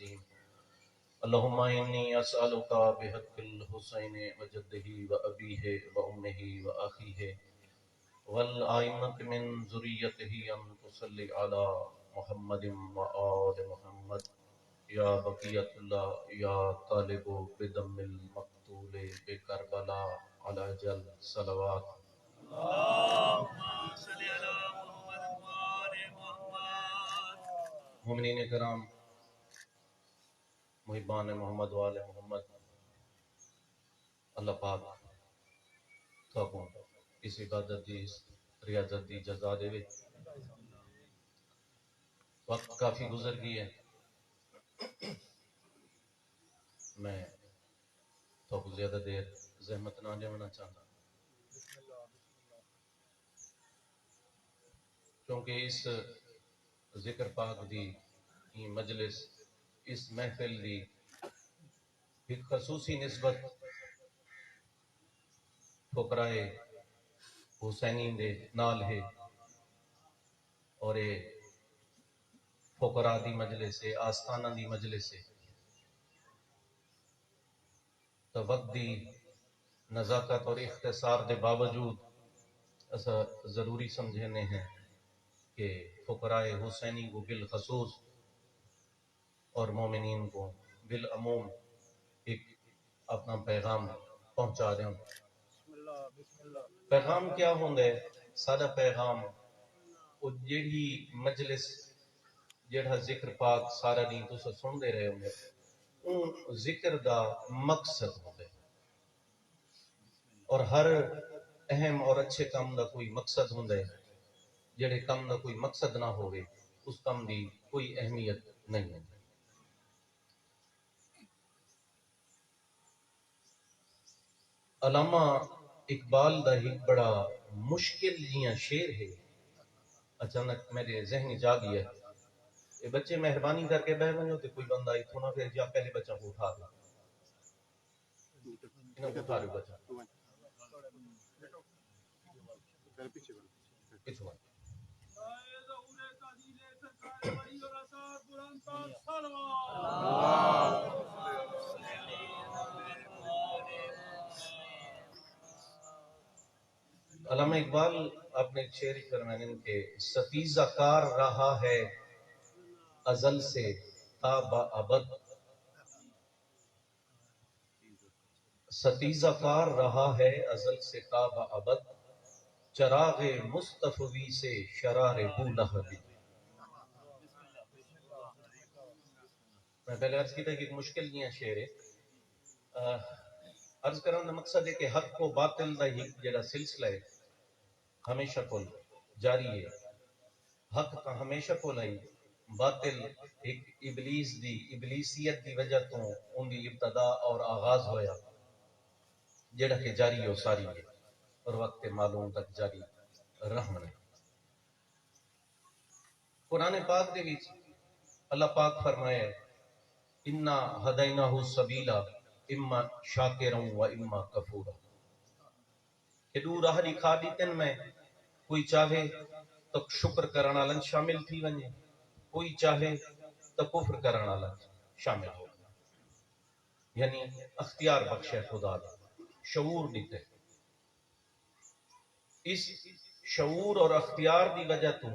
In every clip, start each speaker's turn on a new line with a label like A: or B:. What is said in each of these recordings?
A: العظیم اللہم انی اسألک بحق الحسین وجدہ وابیہ وامہ واخیہ والآئمة من ذریتہ ان تصلی علی محمد وآل محمد یا بقیت اللہ یا طالب بدم المقتول بکربلا علی جل صلوات اللہم صلی علی محمد وآل محمد۔ مومنین کرام، محبان محمد وآل محمد، اللہ پاک تو اس عبادت دی اس ریاضت دی جزا دے وچ وقت کافی گزر گئی ہے، میں تو زیادہ دیر زحمت نہ لینا چاہتا کیونکہ اس ذکر پاک دی مجلس، اس محفل دی ایک خصوصی نسبت فقرائے حسینین دے نال ہے، اور یہ فقراء دی مجلس ہے، آستانہ دی مجلس ہے، تو وقت دی نزاکت اور اختصار دے باوجود ایسا ضروری سمجھنے ہیں کہ فقراء حسینی کو بالخصوص اور مومنین کو بالعموم ایک اپنا پیغام پہنچا دیں۔ پیغام کیا ہوندے؟ سادہ پیغام وہ جیڑی مجلس جیڑا ذکر پاک سارا دین تو سن دے رہے ہوں گے، ان ذکر دا مقصد ہوندے، اور ہر اہم اور اچھے کام دا کوئی مقصد ہوندے، جیڑے کام دا کوئی مقصد نہ ہوئے اس کام دی کوئی اہمیت نہیں ہے۔ علامہ اقبال دا ایک بڑا مشکل جیاں شعر ہے، اچانک میرے ذہن جا گیا ہے، یہ بچے مہربانی کر کے بہ بنو تے کوئی بندہ اتھوں نہ پھر جا پہلے بچہ کو اٹھا دو، انہوں کو اٹھا دو بچہ پیچھے بات۔ علامہ اقبال اپنے شعر فرمانے کہ ستیزہ کار رہا ہے ازل سے تا با ابد، ستیزہ کار رہا ہے ازل سے تا با ابد، چراغ مصطفی سے شرار بولہب۔ میں پہلے عرض کی تھا کہ ایک مشکل یہ شعر ہے، عرض کرنے کا مقصد ہے کہ حق کو باطل دا ہی جڑا سلسلہ ہے ہمیشہ کو جاری ہے، حق تا ہمیشہ کو نہیں، باطل ایک ابلیس دی ابلیسیت دی وجہ تو ان دی ابتدا اور آغاز ہویا، جڑا کہ جاری ہو ساری ہے اور وقت معلوم تک جاری رہنا ہے۔ قرآن پاک دے وچ اللہ پاک فرمایا انا ہدیناہ السبیل اما شاکرا و اما کفورا، کہ دو راہ دکھا دیتن میں، کوئی چاہے تو شکر کرنا والا شامل تھی ونجے، کوئی چاہے تو کفر کرنا والا شامل ہو، یعنی اختیار بخشے خدا دا، شعور دیتے، اس شعور اور اختیار دی وجہ تو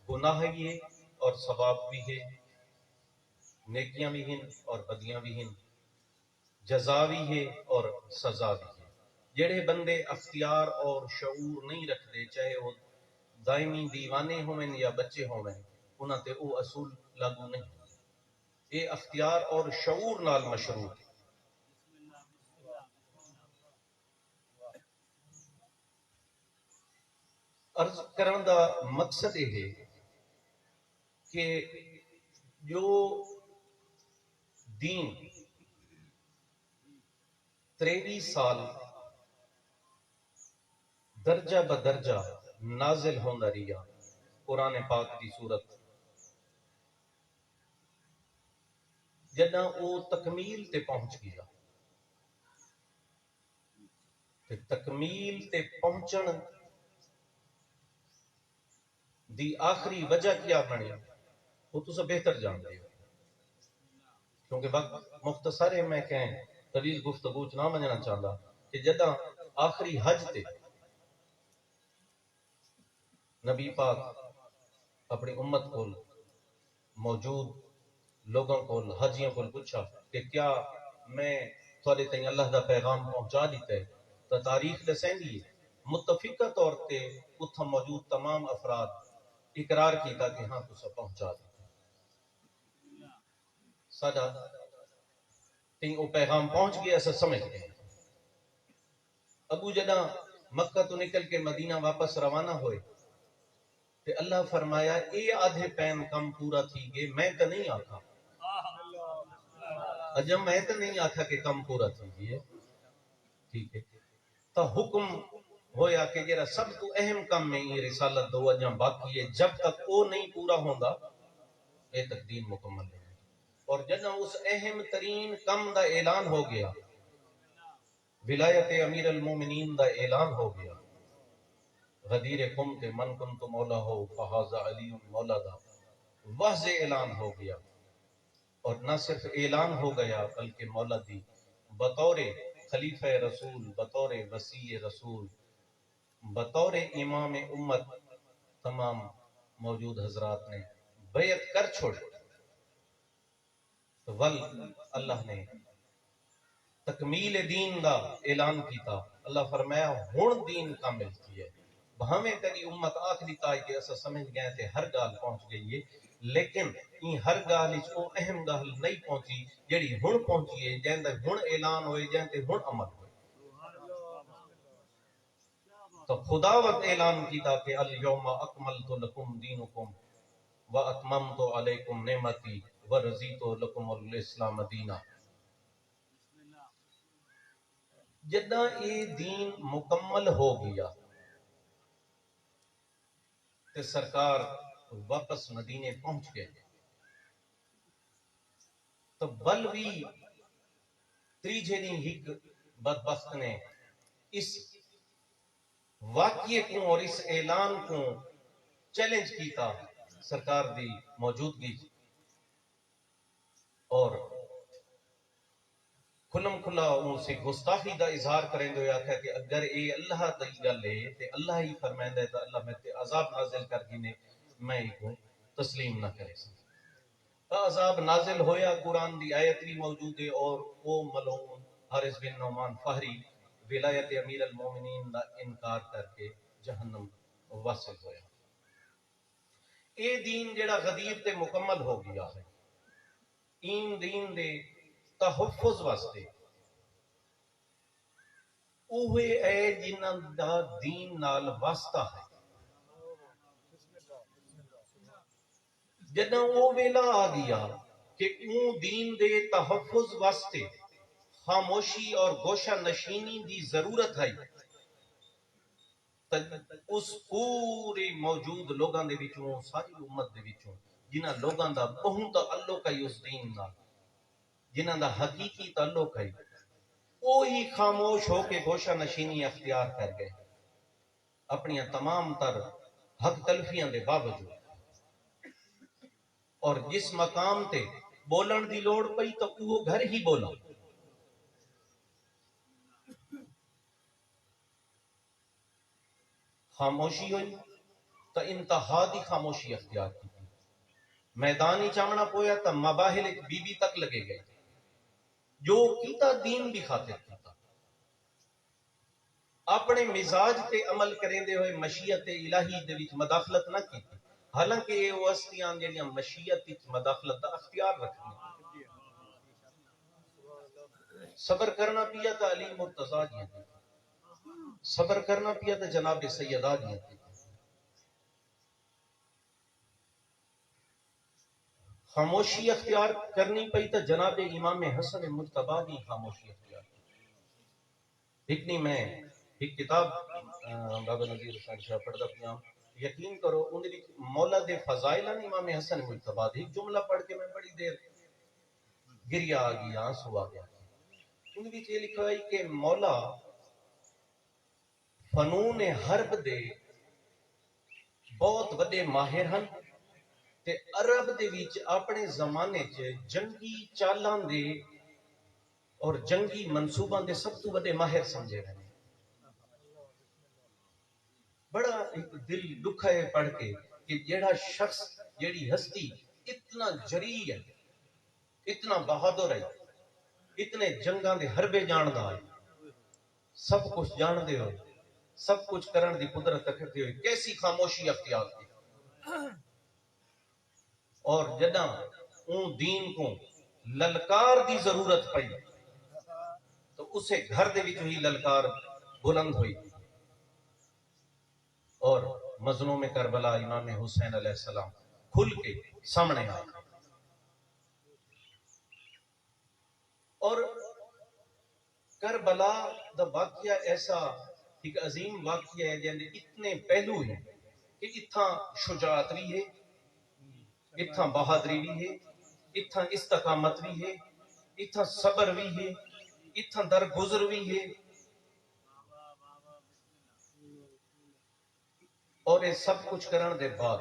A: گناہ بھی ہے اور ثواب بھی ہے، نیکیاں بھی ہیں اور بدیاں بھی ہیں، جزا بھی ہے اور سزا بھی ہے۔ جڑے بندے اختیار اور شعور نہیں رکھتے، چاہے وہ دائمی دیوانے ہوئیں یا بچے ہوئیں، انہاں تے او اصول لاگو نہیں، یہ اختیار اور شعور نال مشروط ہے۔ عرض کرن دا مقصد یہ ہے کہ جو دین 23 سال درجہ بدرجہ نازل ہوندا رہیا قرآن پاک دی صورت، جداں او تکمیل تے پہنچ گیا، تے تکمیل تے پہنچن دی آخری وجہ کیا بنی وہ تو بہتر جان دے ہو۔ کیونکہ وقت مختصر ہے، میں کہیں طویل گفتگو چ نہ منجنا چاہتا کہ جداں آخری حج تے نبی پاک اپنی امت کو موجود لوگوں کو حاجیوں کو پوچھا کہ کیا میں تھوڑے تئیں اللہ دا پیغام پہنچا دیتا ہے، تو تاریخ دسیں دی متفقہ طور تے اتھا موجود تمام افراد اقرار کیتا کہ ہاں تسا پہنچا دیتا ساڈا تئیں وہ پیغام پہنچ گیا، ایسا سمجھ گئے۔ ابو جداں مکہ تو نکل کے مدینہ واپس روانہ ہوئے تے اللہ فرمایا اے آدھے پین کم پورا تھی گئے، میں تو نہیں آکھا اجم میں تو نہیں آکھا کہ کم پورا تھی گئے، ٹھیک ہے، تو حکم ہویا کہ جرا سب تو اہم کم میں یہ رسالت دو اجم باقی ہے، جب تک وہ نہیں پورا ہوندا اے تک دین مکمل نہیں۔ اور جنہاں اس اہم ترین کم دا اعلان ہو گیا، ولایت امیر المومنین دا اعلان ہو گیا، غدیر قم کے من کنت مولا ہو فہذا علی مولا دا واضح اعلان ہو گیا، اور نہ صرف اعلان ہو گیا بلکہ مولا دی بطور خلیفہ رسول، بطور وسیع رسول، بطور امام امت تمام موجود حضرات نے بیعت کر چھوڑی، تو ول اللہ نے تکمیل دین دا اعلان کیتا۔ اللہ فرمایا ہن دین کامل کی ہے، بھاویں تیری امت آخری تائی کہ اسا سمجھ گئے تھے ہر گال پہنچ گئی ہے، لیکن این ہر گال اس کو اہم گال نہیں پہنچی جڑی ہن پہنچی ہے، جہاں تک ہن اعلان ہوئے، جہاں تک ہن عمل ہوئے۔ تو خدا وقت اعلان کیتا کہ الیوم اکملت لکم دینکم واتممت علیکم نعمتی ورضیت لکم الاسلام دینہ۔ جداں یہ دین مکمل ہو گیا تے سرکار واپس مدینے پہنچ گئے، تو بل بھی تریجے دن ہک بدبخت نے اس واقعے کو اور اس اعلان کو چیلنج کیتا سرکار دی موجودگی، اور کھلم کھلا ان سے گستاخی دا اظہار کریں دو، آکھا کہ اگر اے اللہ دی گل ہے تے اللہ ہی فرمائندہ ہے تو اللہ میں تے عذاب نازل کر دینے، میں ہی کو تسلیم نہ کرے سکتا۔ عذاب نازل ہویا، قرآن دی آیت بھی موجود ہے، اور وہ ملعون حارث بن نعمان فہری ولایت امیر المومنین دا انکار کر کے جہنم واصل ہویا۔ اے دین جڑا غدیر تے مکمل ہو گیا ہے، این دین دے تحفظ واسطے اوہے اے جنہاں دا دین نال واسطہ ہے، جداں وہ ویلا آ گیا کہ اون دین دے تحفظ واسطے خاموشی اور گوشہ نشینی دی ضرورت ہے، اس پوری موجود لوگاں دے وچوں، ساری امت دے وچوں جنہاں لوگاں دا بہت تعلق ہے اس دین نال، جنہاں دا حقیقی تعلق ہے، وہی خاموش ہو کے گوشہ نشینی اختیار کر گئے اپنی تمام تر حق تلفیاں دے باوجود، اور جس مقام تے بولن دی لوڑ پئی تو وہ گھر ہی بولا۔ خاموشی ہوئی تو انتہا دی خاموشی اختیار کی، میدانی چامنا پویا تو مباہل ایک بی بی تک لگے گئے، جو کیتا دین بھی خاطر کیتا، اپنے مزاج تے عمل کریں دے ہوئے مشیت الہی دے وچ مداخلت نہ کی، حالانکہ یہ وہ ہستیاں جڑیاں مشیت وچ مداخلت دا اختیار رکھنی۔ صبر کرنا پیا تو علی مرتضیٰ جی، صبر کرنا پیا تو جناب سیدہ جی، خاموشی اختیار کرنی پئی تو جناب امام حسن مجتبیٰ کی خاموشی اختیار کی۔ ایک نہیں میں ایک کتاب بابا نذیر حسین شاہ پڑھدا پیا، یقین کرو ان وچ مولا دے فضائل ہیں امام حسن مجتبیٰ دی، ایک جملہ پڑھ کے میں بڑی دیر گریا آ گیا، آنسو آ گیا۔ ان وچ یہ لکھا ہے کہ مولا فنون حرب دے بہت بڑے ماہر ہیں، تے عرب دے وچ اپنے زمانے چ جنگی چالاں دے اور جنگی منصوباں دے سب تو بڑے ماہر سمجھے گئے. بڑا ایک دل دکھا ہے پڑھ کے کہ جیڑا شخص جیڑی ہستی اتنا جری ہے، اتنا بہادر ہے، اتنے جنگاں دے حربے جاندہ ہے، سب کچھ جان دے ہو، سب کچھ کرن دی قدرت رکھتے ہوئے کیسی خاموشی اختیار کی. اور جداں اون دین کو للکار دی ضرورت پئی تو اسے گھر دے وچ ہی للکار بلند ہوئی اور مظلوم کربلا امام حسین علیہ السلام کھل کے سامنے آئے. اور کربلا دا واقعہ ایسا ایک عظیم واقعہ ہے جن اتنے پہلو ہیں کہ اتھاں شجاعت بھی ہے، اتھاں بہادری بھی ہے، اتھاں استقامت بھی ہے، اتھاں صبر بھی ہے، اتھاں درگزر بھی ہے. اور یہ سب کچھ کرن دے بعد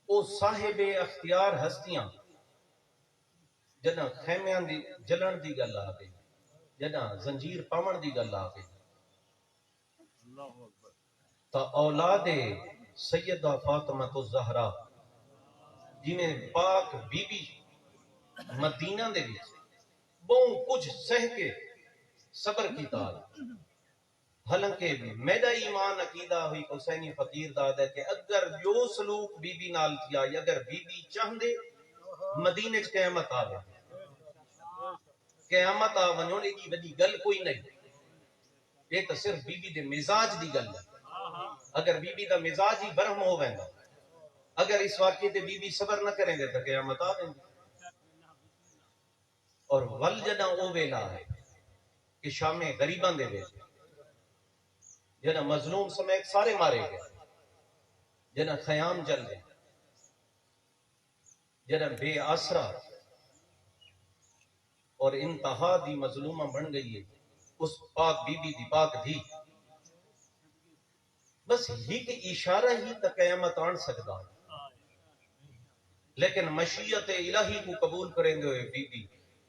A: او صاحب اختیار ہستیاں جداں خیمیاں دی جلن دی گل آ گئی، جداں زنجیر پاون دی گل آ گئی، تا اولاد سیدہ فاطمہ الزہرا جنہیں پاک بی بی مدینہ دے وچ بہت کچھ سہ کے صبر کیتا. حالانکہ میرا ایمان عقیدہ ہوئی حسینی فقیر داد ہے کہ اگر جو سلوک بی بی نال کیا یا اگر بی بی چاہندے مدینے چ قیامت آ گئی، قیامت آ ونجون کی وڈی گل کوئی نہیں. یہ تو صرف بی بی دے مزاج دی گل ہے. اگر بی بی دا مزاج ہی برہم ہو ویندا، اگر اس واقعے تے بی بی صبر نہ کریں گے تو قیامت آ ویندی. اور ول جداں او ویلا ہے کہ شام غریباں دے ویلے جنہ مظلوم سمیت سارے مارے گئے، جنہ خیام جل گئے، جنہ بے آسرا اور انتہا دی مظلومہ بن گئی ہے اس پاک بی بی دی پاک دی. بس ہی کہ اشارہ ہی تا قیامت آن سکتا ہے، لیکن مشیت الہی کو قبول کریں دے ہوئے بی بی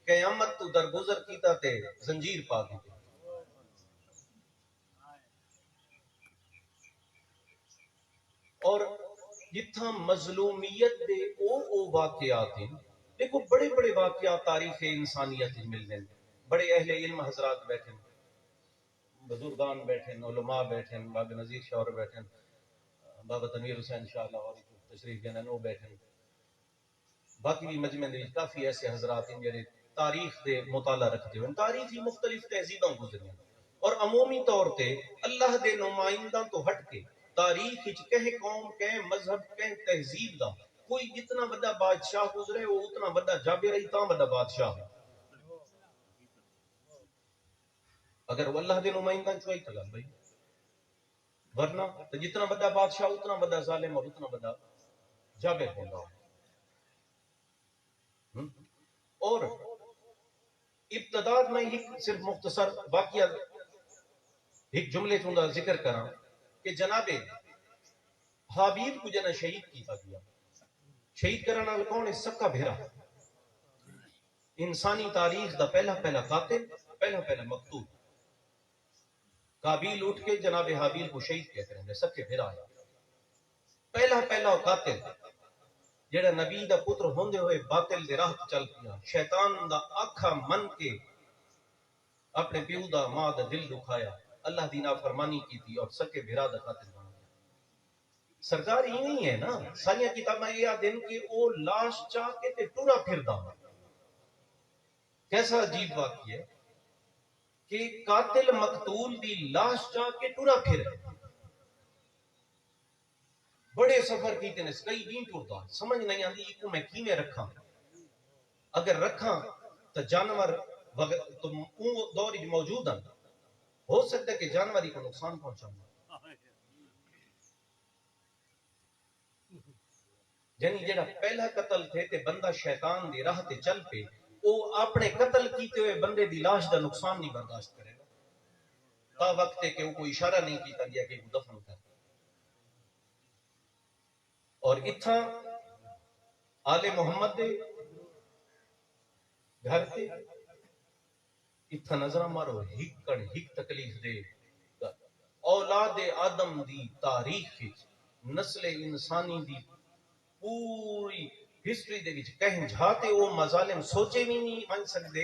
A: قیامت تو درگزر کیتا تے زنجیر پا دی. اور جتھاں مظلومیت دے او واقعات ہیں، دیکھو بڑے بڑے واقعات تاریخ انسانیت ملنے ہیں. بڑے اہل علم حضرات بیٹھے، بزرگان بیٹھے، علماء بیٹھے، بابا نذیر شاور بیٹھے، بابا تنویر حسین شاہ لاہوری تشریف دینا وہ بیٹھے، باقی بھی مجمع دے کافی ایسے حضرات ہیں جڑے تاریخ دے مطالعہ رکھتے ہوئے تاریخی مختلف تہذیباں گزری ہیں. اور عمومی طور تے اللہ دے نمائندہ تو ہٹ کے تاریخ وچ کہیں قوم، کہیں مذہب، کہیں تہذیب دا کوئی جتنا بڑا بادشاہ گزرے وہ اتنا بڑا جابر ہی تاں بڑا بادشاہ ہے. اگر وہ اللہ دے نمائندہ چوئی تو گل بھائی، ورنہ تو جتنا بڑا بادشاہ اتنا بڑا ظالم اور اتنا بڑا جابر ہوگا. اور ابتدا میں ایک صرف مختصر واقعہ ایک جملے چوندا ذکر کراں کہ جناب حابیل کو جنا شہید کیتا گیا. شہید کرنا کون ہے؟ سکا بھیرا، انسانی تاریخ دا پہلا قاتل، پہلا مقتول. قابیل اٹھ کے جناب حابیل کو شہید کہتے ہیں، سکے بھیرا ہے. پہلا قاتل جڑا نبی دا پتر ہوندے ہوئے باطل دے راہ چل پیا، شیطان دا آکھا من کے اپنے پیو دا ماں دا دل دکھایا، اللہ دی نافرمانی کی تھی اور سکے بھیرا دا قاتل بن گیا. سرکار ہی نہیں ہے نا، ساریاں کتاباں یہ دن کہ او لاش چاہ کے تے ٹورا پھردا. کیسا عجیب واقعہ ہے کہ قاتل مقتول دی لاش چاہ کے ٹورا پھر بڑے سفر کیتے ہیں، کئی دن ٹرتا، سمجھ نہیں آتی کو میں کیویں رکھاں. اگر رکھاں تو جانور تو دور موجود ہیں، ہو سکتا ہے کہ جانوری کو نقصان پہنچاؤں. یعنی جڑا پہلا قتل تھے تے بندہ شیطان دی راہ تے چل پے، او اپنے قتل کیتے ہوئے بندے دی لاش دا نقصان نہیں برداشت کرے گا تا وقت ہے کہ وہ کوئی اشارہ نہیں کیتا گیا کہ وہ دفن کر. اور اتھاں آل محمد دے گھر تے اتھا نظر مارو ہک تکلیف دے اولاد آدم دی تاریخ نسل انسانی دی پوری ہسٹری دے وچ کہیں جھاتے وہ مظالم سوچے بھی نہیں بن سکتے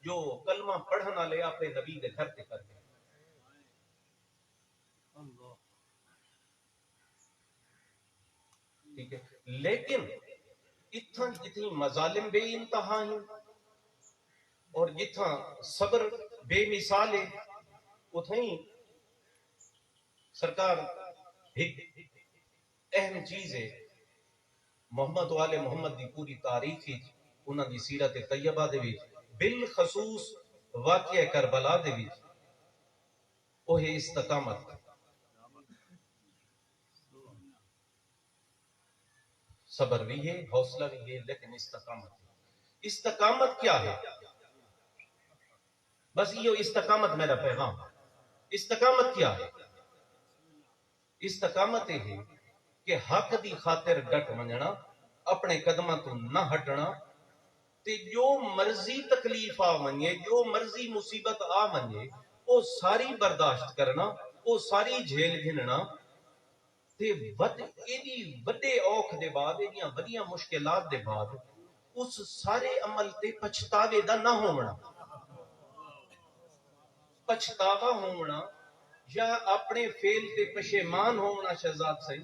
A: جو کلمہ پڑھن والے اپنے نبی دے گھر تے کر گئے. ٹھیک ہے لیکن اتھاں جتنی مظالم بے انتہا ہیں اور جتھاں صبر بے مثال ہے اتھاں ہی سرکار ایک اہم چیز ہے محمد و آل محمد دی پوری تاریخ انہاں دی سیرت طیبہ دے وچ بالخصوص واقعہ کربلا دے وچ وہ ہے استقامت. صبر بھی ہے حوصلہ بھی ہے لیکن استقامت کیا ہے؟ بس یہ استقامت میرا پیغام. استقامت کیا ہے؟ استقامت یہ ہے کہ حق دی خاطر ڈٹ منجنا اپنے قدمہ تو نہ ہٹنا تے جو مرضی تکلیف آ منجے جو مرضی مصیبت آ منجے وہ ساری برداشت کرنا وہ ساری جھیل گھننا تے ایدی وڈے اوکھ دے بعد ایدیاں وڈیاں مشکلات دے بعد اس سارے عمل تے پچھتاوے دا نہ ہونا. پچھتاوا ہونا یا اپنے فیل تے پشیمان ہونا شہزاد سے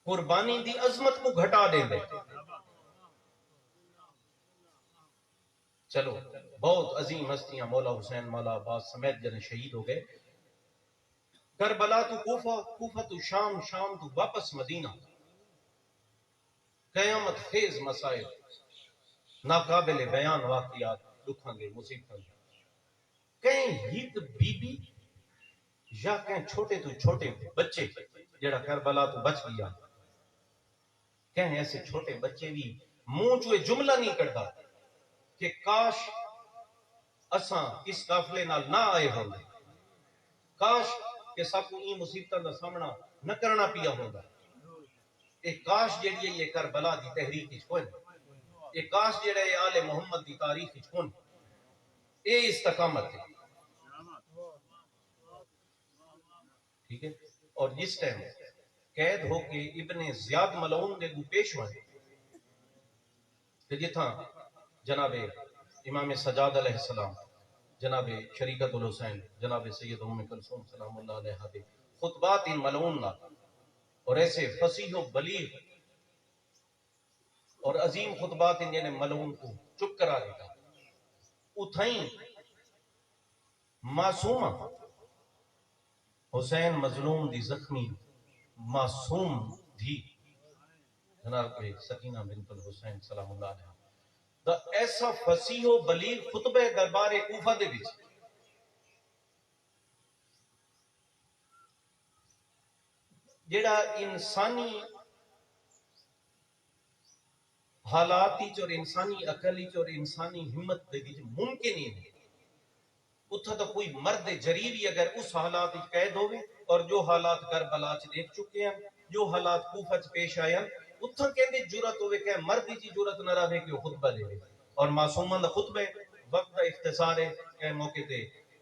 A: قربانی دی عظمت کو گھٹا دے دے. چلو بہت عظیم ہستیاں مولا حسین مولا عباس سمیت جنے شہید ہو گئے. کربلا تو کوفہ تو شام شام تو واپس مدینہ. قیامت خیز مسائل ناقابل بیان واقعات دکھاں گے مصیبتاں گے. کہیں ہیت بی بی یا کہیں چھوٹے تو چھوٹے بچے جڑا کربلا تو بچ گیا کہیں ایسے چھوٹے بچے بھی منہ چوئے جملہ نہیں کرتا کہ کاش اساں اس قافلے نال نہ آئے ہوں گے کاش کہ سب کو این مصیبتاں دا سامنا نہ کرنا پیا ہوگا. ایک کاش جڑی ہے یہ کربلا دی تحریک وچ کوئی ایک کاش جڑا ہے آل محمد دی تاریخ وچ کوئی اے استقامت ہے. ٹھیک ہے اور جس ٹائم قید ہو کے ابن زیاد ملعون دے گو پیش ہوئے کہ جتھاں جناب امام سجاد علیہ السلام جناب شریکت الحسین جناب سید ام کلثوم سلام اللہ علیہ دے خطبات ان ملعون نہ اور ایسے فصیح و بلیغ اور عظیم خطبات ان جنہیں ملعون کو چپ کرا دیتا اتھائیں معصومہ حسین مظلوم دی زخمی معصوم دی جناب سکینہ بنت الحسین سلام اللہ علیہ دا ایسا فصیح و بلیغ خطبہ دربار کوفہ دے وچ جڑا انسانی حالاتی اور انسانی عقلی اور انسانی ہمت دے وچ ممکن ہی نہیں. اتھا تو کوئی مرد جریبی اگر اس حالات قید ہوئے اور جو حالات کربلا چ دیکھ چکے ہیں جو حالات کوفہ چ پیش آئے ہیں اتھا کہندے جرات ہوئے کہ مرد کی جرات نہ رہے کہ وہ خطبہ دے اور معصومان دا خطبہ وقت دا اختصار ہے کہ موقع تے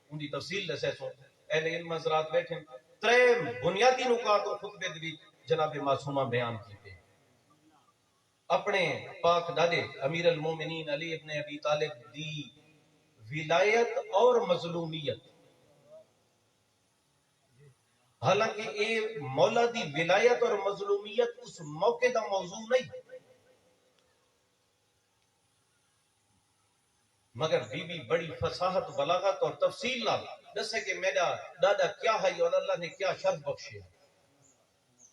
A: ان دی تفصیل دسے سو اہل علم حضرات بیٹھے ترے بنیادی نکات اور خطبے دی جناب معصومہ بیان کیتے اپنے پاک دادے امیر المومنین علی ابن ابی طالب دی ولایت اور مظلومیت. حالانکہ اے مولا دی ولایت اور مظلومیت اس موقع دا موضوع نہیں مگر بی بی بڑی فصاحت بلاغت اور تفصیل نال دسے کہ میرا دادا کیا ہے اور اللہ نے کیا شرف بخشیا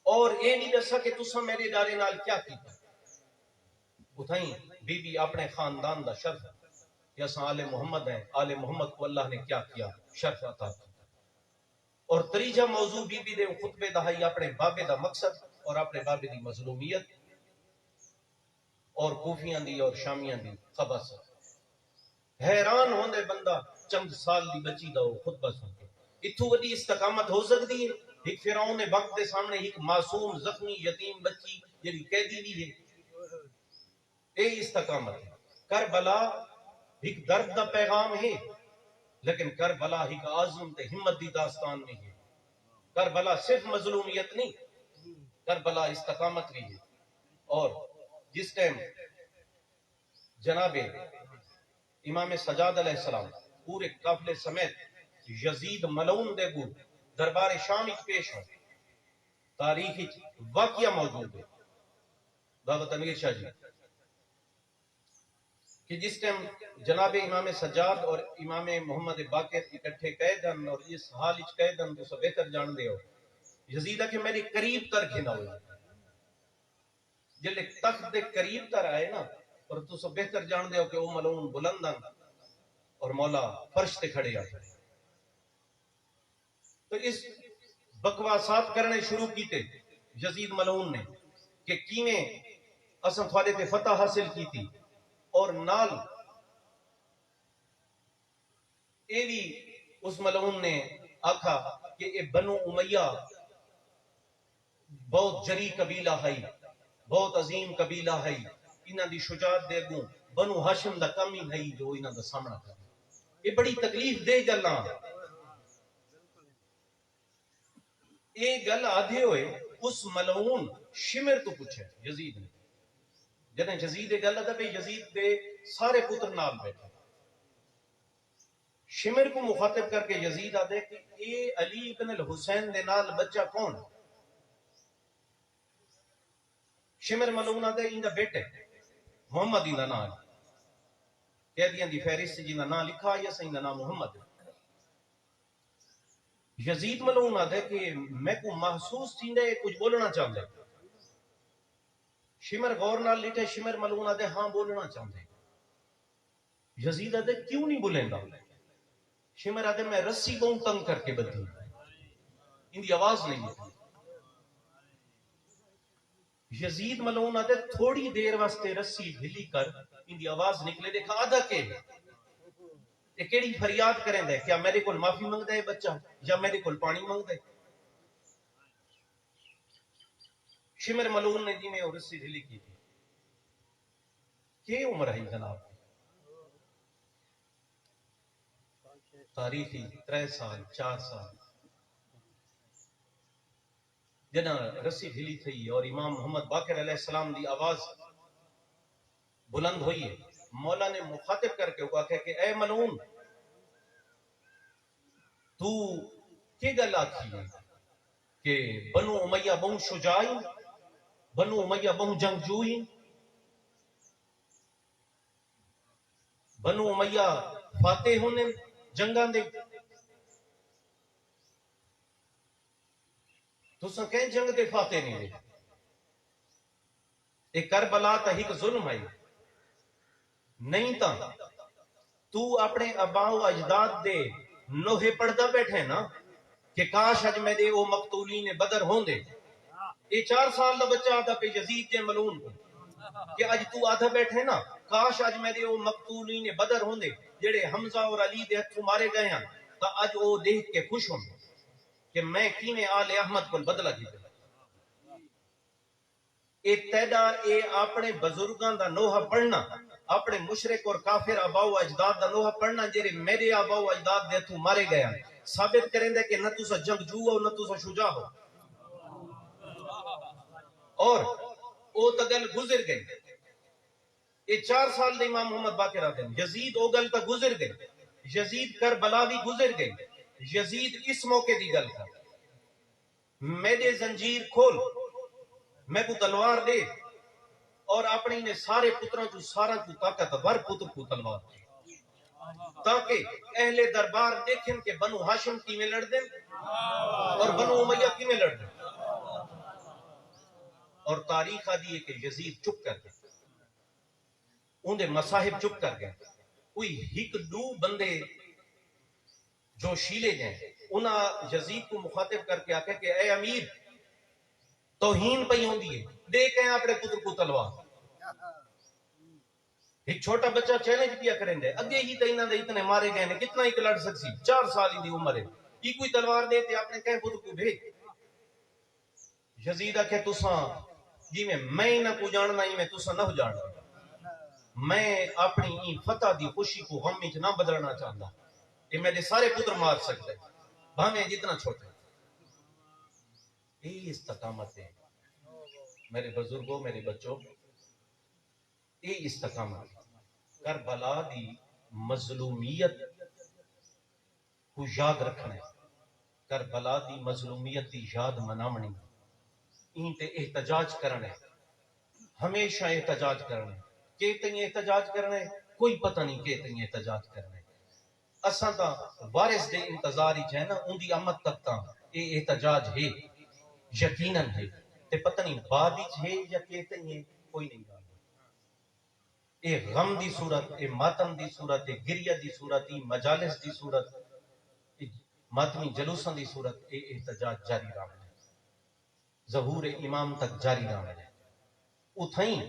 A: اور یہ نہیں دسا کہ تسا میرے دارے نال کیا کیتا. اتھائیں بی بی اپنے خاندان دا شرف کہ اساں آل محمد ہیں آل محمد کو اللہ نے کیا کیا شرف عطا کیا. اور تریجہ موضوع بی بی دے خطبے دا ہے اپنے بابے دا مقصد اور اپنے بابے دی مظلومیت اور کوفیاں دی اور شامیاں دی خبص. حیران ہوندے بندہ چند سال دی بچی دا خطبہ سن کے اتھو وڈی استقامت ہو سکتی ہے. ایک فرعون وقت دے سامنے ایک معصوم زخمی یتیم بچی جی قیدی بھی ہے. اے استقامت ہے. کربلا ایک درد دا پیغام ہے، لیکن کربلا ایک عزم تے ہمت دی داستان نہیں ہے. کربلا صرف مظلومیت نہیں، کربلا استقامت بھی ہے. اور جس ٹائم جناب امام سجاد علیہ السلام پورے قافلے سمیت یزید ملعون دے گو دربار شام وچ پیش ہو، تاریخ وچ واقعہ موجود ہے بابا تنویر شاہ جی کہ جس ٹائم جناب امام سجاد اور امام محمد باقر اکٹھے قیدن اور اس حال وچ قیدن تو سب بہتر جان دے ہو. یزید کہ میرے قریب تر گھنا ہوئے جلے تخت دے قریب تر آئے نا، اور تو سب بہتر جان دے ہو کہ وہ ملعون بلندن اور مولا فرش تے کھڑے آتے. تو اس بکواسات کرنے شروع کیتے یزید ملعون نے کہ کیویں اساں تھوڑے تے فتح حاصل کی تھی، اور نال اے بھی اس ملعون نے آکھا کہ اے بنو امیہ بہت جری قبیلہ ہے، بہت عظیم قبیلہ ہے، انہاں دی شجاعت دے گوں بنو ہاشم دا کم ہی نہیں جو انہاں دا سامنا کر. یہ بڑی تکلیف دے گلاں. یہ گل آدھے ہوئے اس ملعون شمر تو پوچھے یزید نے، جدیں یزید یہ گل آدھا پہ یزید دے سارے پتر نال بیٹھے، شمر کو مخاطب کر کے یزید آدھے کہ اے علی بن الحسین دے نال بچہ کون؟ شمر ملعون آدھے ان دا بیٹے محمد ان دا نام قیدیاں دی فہرست جن دا نام لکھا یا سین دا نام محمد. یزید ملعون آدھے کہ میں کو محسوس تھیندے کچھ بولنا چاہتے. شمر غور نال لٹھے، شمر ملعون آدھے ہاں بولنا چاہتے. یزید آدھے کیوں نہیں بولیں گا؟ شمر آدھے میں رسی بہت تنگ کر کے بدھی، ان دی آواز نہیں ہے. یزید ملعون آدھے تھوڑی دیر واسطے رسی ڈھلی کر ان دی آواز نکلے، دیکھا آدھا کہ یہ کیڑی فریاد کریں دے، کیا میرے کول معافی منگ دے بچہ یا میرے کول پانی منگ دے؟ شمر ملعون نے جی میں اور رسی ڈھلی کی تھی. کیا عمر ہے جناب؟ تاریخی 3 سال 4 سال جنا رسی ڈھلی تھی اور امام محمد باقر علیہ السلام دی آواز بلند ہوئی ہے. مولا نے مخاطب کر کے کہا کہ اے ملعون تو کی گل آکھی ہے کہ بنو امیہ بہت شجاعی، بنو امیہ بہت جنگجوئی، بنو امیہ فاتح ہونے جنگاں دے، تو سن کہیں جنگ دے فاتح نہیں دے. ایک کربلا تا ایک ظلم ہے نہیں تا تو اپنے اباء و اجداد دے نوحے پڑھدا بیٹھے نا کہ کاش اج میرے او مقتولین بدر ہوندے. یہ 4 سال دا بچہ آدھا پہ یزید کے ملعون کو کہ اج تو آدھا بیٹھے نا کاش اج میرے او مقتولین بدر ہوندے جڑے حمزہ اور علی دے ہتھوں مارے گئے ہیں، تا اج او دیکھ کے خوش ہوندے کہ میں کیویں آل احمد کو بدلہ کیتا. اے تیدا اے اپنے بزرگاں دا نوحہ پڑھنا، اپنے مشرک اور کافر آباء و اجداد دا نوحہ پڑھنا جڑے میرے آباء و اجداد دے ہتھوں مارے گئے ہیں، ثابت کریں دے کہ نہ تسا جنگجو ہو نہ تسا شجاع ہو. اور او تا گل گزر گئی. یہ 4 سال دے امام محمد باقر آتے ہیں. یزید او گل تا گزر گئی، یزید کربلا بھی گزر گئی. یزید اس موقع دی گل تھا میرے زنجیر کھول، میں کو تلوار دے، اور اپنے نے سارے پتروں کو سارا کو طاقتور پتر کو تلوار دے تاکہ اہل دربار دیکھیں کہ بنو ہاشم کی میں لڑ دیں اور بنو امیہ کی میں لڑ دیں. اور تاریخ آدھی ہے کہ یزید چپ کر گئے، اندے مصاحب چپ کر گئے. کوئی ہک دو بندے جو شیلے جائیں انہاں یزید کو مخاطب کر کے آکھے کہ اے امیر توہین پئی ہوندی ہے، دے کے اپنے پتر کو تلوار. ایک چھوٹا بچہ چیلنج کیا کریں دے اگے ہی تے انہاں دے اتنے مارے گئے نے کتنا ایک لڑ سکسی، 4 سال دی عمر ہے، کی کوئی تلوار دے تے اپنے کہے پتر کو بھیج. یزید آکھے تساں جی میں نہ کو جاننا ہی میں تسا نہ ہو جاننا میں اپنی فتح دی خوشی کو غم وچ نہ بدلنا چاہتا کہ میرے سارے پتر مار سکتے بھاویں جتنا چھوٹے یہ استقامت ہے میرے بزرگوں میرے بچوں یہ استقامت کربلا دی مظلومیت کو یاد رکھنا ہے کربلا دی مظلومیت دی یاد منامنی این تے احتجاج کرنا ہے ہمیشہ احتجاج کرنا ہے کہ تین احتجاج کرنا ہے کوئی پتہ نہیں کہ تین احتجاج کرنا ہے اساں تا وارث دے انتظار ہی ہے نا ان دی آمد تک تا یہ احتجاج ہے یقیناً ہے تے پتہ نہیں بعد وچ ہے یا کہ تین کوئی نہیں جانتا اے غم دی صورت اے ماتم دی صورت اے گریہ دی صورت اے مجالس دی صورت ماتمی جلوساں دی صورت اے احتجاج جاری رہنا ہے ظہور امام تک جاری رہنا ہے اتھائیں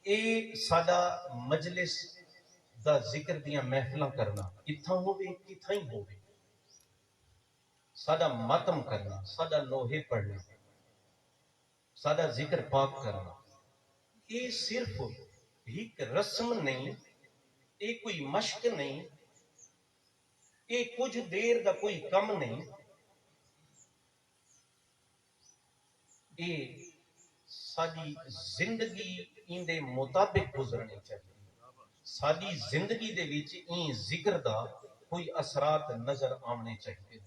A: اے سادہ مجلس دا ذکر دیاں محفلاں کرنا اتھاں ہوئے کتھائیں ہوئے سادہ ماتم کرنا سادہ نوحے پڑھنا سادہ ذکر پاک کرنا یہ صرف ایک رسم نہیں یہ کوئی مشق نہیں یہ کچھ دیر دا کوئی کم نہیں یہ ساری زندگی ان دے مطابق گزرنی چاہیے ساری زندگی دے وچ این ذکر دا کوئی اثرات نظر آنے چاہیے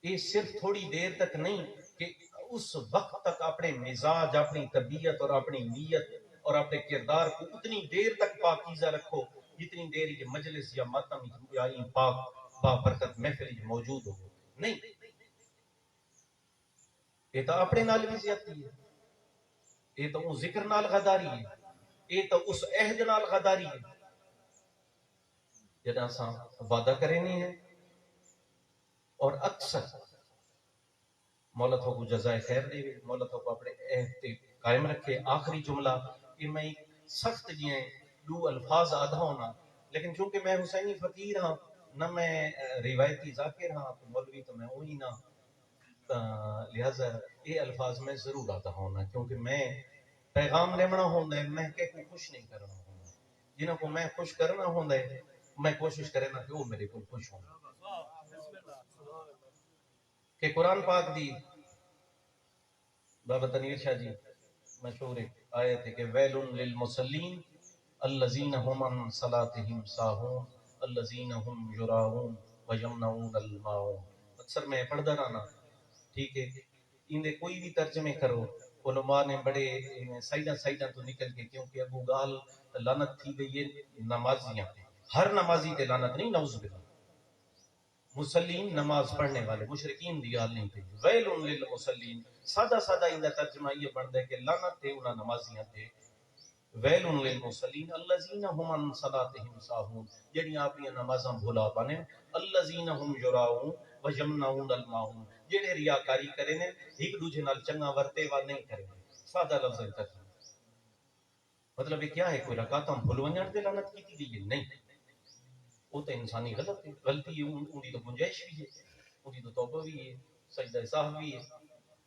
A: یہ صرف تھوڑی دیر تک نہیں کہ اس وقت تک اپنے مزاج اپنی طبیعت اور اپنی نیت اور اپنے کردار کو اتنی دیر تک پاکیزہ رکھو جتنی دیر یہ مجلس یا ماتم یا پاک بابرکت محفل موجود ہو نہیں یہ تو اپنے نال بھی زیادتی ہے یہ تو اس ذکر نال غداری ہے یہ تو اس عہد نال غداری ہے جدا سا وعدہ کرے نہیں ہے اور اکثر مولا تو کو جزائے خیر دے مولا تو کو اپنے عہد تے قائم رکھے آخری جملہ کہ میں سخت جیئے دو الفاظ آدھا ہونا لیکن چونکہ میں حسینی فقیر ہاں نہ میں روایتی ذاکر ہاں تو مولوی تو میں وہی نہ لہذا یہ الفاظ میں ضرور آتا ہونا کیونکہ میں پیغام لیمنا ہوندہ ہے میں کہ کو خوش نہیں کرنا ہوندہ جنہوں کو میں خوش کرنا ہوندہ ہے میں کوشش کرنا کہ وہ میرے کو خوش ہوں کہ قرآن پاک دی بابا تنویر شاہ جی مشہور آیت ہے کہ ویل للمصلین الذین هم عن صلاتهم ساہون الذین هم یراؤون ویمنعون الماعون اکثر میں پڑھدا رہنا ٹھیک ہے ان دے کوئی بھی ترجمے کرو علماء نے بڑے سائیداں تو نکل کے کیونکہ ابو گال لعنت تھی گئی ہے نمازیاں ہر نمازی تے لعنت نہیں نعوذ باللہ مسلین نماز پڑھنے والے مشرکین دی گال نہیں تھی ویل للمصلین سادہ ان دا ترجمہ یہ بندا ہے کہ لعنت تے انہاں نمازیاں تے ویل للمصلین الذین هم عن صلاتهم ساہون جڑیاں اپنی نمازاں بھلا پانے الذین هم یراؤون ویمنعون الماعون جڑے ریاکاری کرے نے ایک دوجے نال چنگا ورتے وا نہیں کرے سادہ لفظ ہے ترجمہ مطلب یہ کیا ہے کوئی رکعتاں بھول ونجن تے لعنت کیتی گئی ہے نہیں وہ تو انسانی غلطی ہے ان کی تو گنجائش بھی ہے ان کی تو توبہ بھی ہے سجدہ ساہو بھی ہے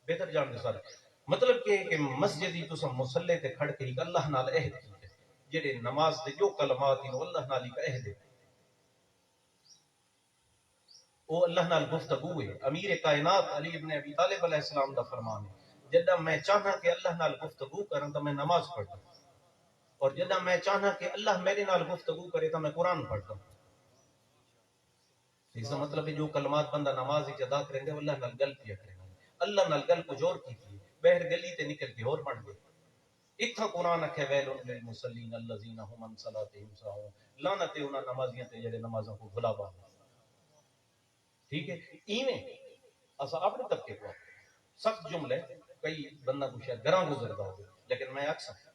A: بہتر جان دے سارے مطلب کہ مسجد ہی تسا مصلی تے کھڑ کے اللہ نال عہد کی ہے جڑے نماز دے جو کلمات ہیں وہ اللہ نال کا عہد ہے وہ اللہ نال گفتگو ہے امیر کائنات علی ابن ابی طالب علیہ السلام دا فرمان ہے جدا میں چاہنا کہ اللہ نال گفتگو کروں تو میں نماز پڑھتا ہوں اور جدا میں چاہنا کہ اللہ میرے نال گفتگو کرے تو میں قرآن پڑھتا ہوں اس کا مطلب ہے جو کلمات بندہ نماز ہی ادا کریں گے اللہ نال گل کیا کریں گے اللہ نال گل کو جوڑ کی تھی بہر گلی تے نکل کے اور بن گئے اتھا قرآن اکھے ویل للمصلین الذین هم عن صلاتهم ساہون لعنت ہے انہاں نمازیاں تے جڑے نمازوں کو بھلا با ٹھیک ہے ایویں اسا اپنے طبقے کو سخت جملے کئی بندہ کو شاید گراں گزردا ہو لیکن میں اکثر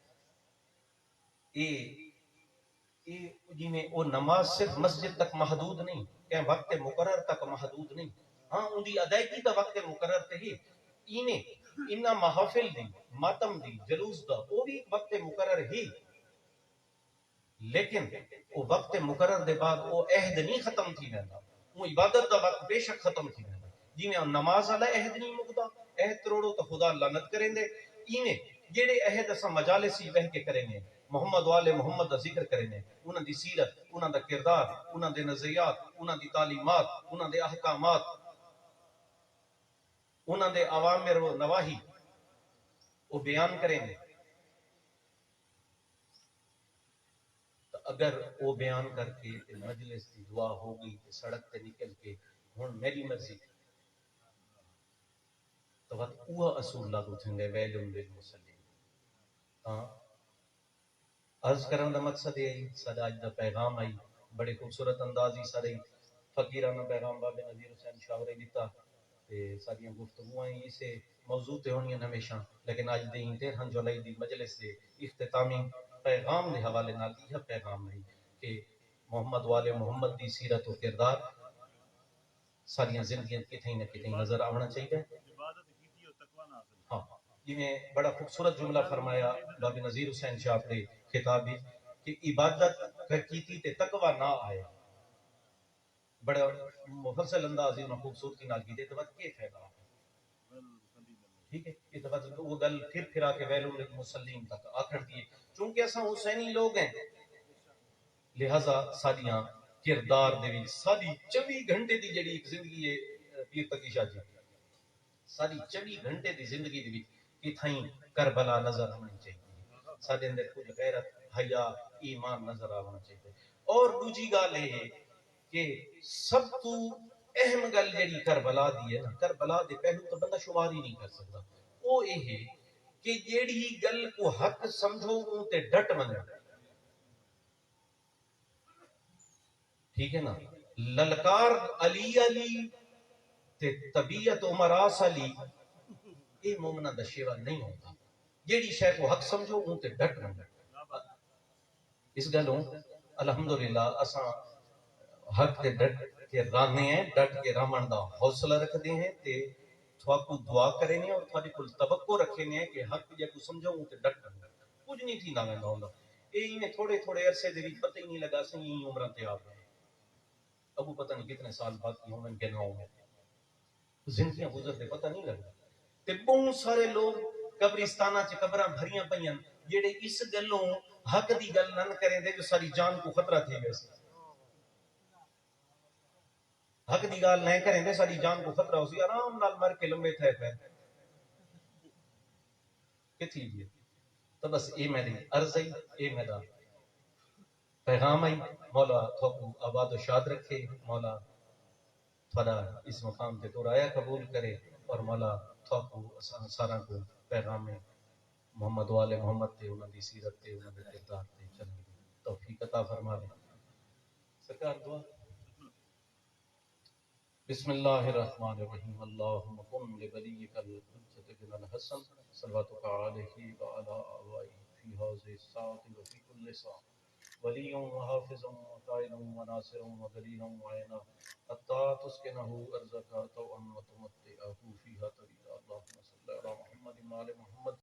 A: جی میں وہ نماز صرف مسجد تک محدود نہیں کہ وقت مقرر تک محدود نہیں ہاں ان دی ادائیگی دا وقت مقرر تے ہی اینے انہا محافل دی ماتم دی جلوس دا وہ بھی وقت مقرر ہی لیکن وہ وقت مقرر دے بعد وہ عہد نہیں ختم تھی ویندا وہ عبادت دا وقت بے شک ختم تھی ویندا جی میں نماز والا عہد نہیں مکدا عہد توڑو تو خدا لعنت کریں دے ایویں جڑے عہد اساں مجالس ہی بہ کے کریں گے، محمد والے محمد کا ذکر کریں گے، انہاں دی سیرت، انہاں دا کردار، انہاں دے نظریات، انہاں دی تعلیمات، انہاں دے احکامات، انہاں دے اوامر و نواہی وہ بیان کریں گے، تو اگر وہ بیان کر کے مجلس دی دعا ہو گئی تے سڑک تے نکل کے ہن میری مرضی، تو وقت اوہ اصول لاگو تھنگے ویل للمصلین۔ ہاں عرض کرن دا مقصد یہ ہے ساڈا اج دا پیغام آئی بڑے خوبصورت انداز ہی سارے فقیرانہ پیغام بابے نذیر حسین شاہ نے دیتا تے ساریاں گفتگویں اسے موضوع تے ہونیاں ہمیشہ، لیکن اج دی 13 جولائی دی مجلس دے اختتامی پیغام دے حوالے نال یہ پیغام ہے کہ محمد والے محمد دی سیرت و کردار ساریاں زندگیاں کتھیں نہ کتھیں نظر آنا چاہیے۔ ہاں جی میں بڑا خوبصورت جملہ فرمایا بابے نذیر حسین شاہ نے خطاب کہ عبادت کیتی تے تقوی نہ آئے، بڑا مفصل انداز انہوں خوبصورتی نال کی دے تو کے فائدہ، ٹھیک ہے، یہ تو وہ گل پھر پھرا کے ویل للمصلین تک آکھڑ دیے، چونکہ اساں حسینی لوگ ہیں لہذا ساڈیاں کردار دے وچ ساری 24 گھنٹے دی جڑی ایک زندگی ہے پیر تقی شاہ جی ساری 24 گھنٹے دی زندگی دے وچ کتھائیں کربلا نظر آنی چاہیے، ساڈے اندر کچھ غیرت حیا ایمان نظر آنا چاہیے۔ اور دوجی گل ہے کہ سب تو اہم گل جڑی کربلا دی ہے نا، کربلا دے پہلو تو بندہ شمار ہی نہیں کر سکتا، وہ یہ ہے کہ جیڑی گل کو حق سمجھو اون تے ڈٹ منو، ٹھیک ہے نا، للکار علی علی تے طبیعت عمراس علی یہ مومنہ دا شیوا نہیں ہوتا، جیڑی شے کو حق سمجھو اون تے ڈٹ منو۔ اس گلوں الحمدللہ اساں حق تے ڈٹ کے رانے ہیں، ڈٹ کے رامن دا حوصلہ رکھتے ہیں تے تھواکو دعا کریں اور تھوڑی کل توقع رکھیں کہ حق جے کو سمجھو اون تے ڈٹ منو، کچھ نہیں تھی نہ ویندا ہوندا، اے میں تھوڑے تھوڑے عرصے دے وچ پتہ ہی نہیں لگا سی عمراں تے آ گئے، ابو پتہ نہیں کتنے سال بعد کی ہومن کے نہ ہوں زندگیاں گزرتے پتہ نہیں لگتا تے بہت سارے لوگ قبرستانہ چ قبراں بھریاں پیاں جڑے اس گلوں حق دی گل نہ کریں دے جو ساری جان کو خطرہ تھی ویسے، حق دی گل نہ کریں دے ساری جان کو خطرہ ہو سی، آرام نال مر کے لمبے تھے پہ کتھی بھی، تو بس اے میری عرض ہے، اے میرا پیغام ہے، مولا تھوکو آباد و شاد رکھے، مولا تھوڑا اس مقام تے تو رایا قبول کرے، اور مولا تھوکو سارا کو پیغام محمد والے محمد تے انہاں دی سیرت تے انہاں دے کردار تے چلنے دی توفیق عطا فرما دے۔ سرکار دعا بسم اللہ الرحمن الرحیم اللہم قم لولیک الحجۃ بن الحسن صلواتک علیہ وعلی آبائہ فی ہذہ الساعۃ وفی کل ساعۃ ولی وحافظ وقائد وناصر ودلیل وعینا حتی تسکنہ ارضک طوعا وتمتعہ فیہا طویلا اللہم صلی علی محمد وعلی محمد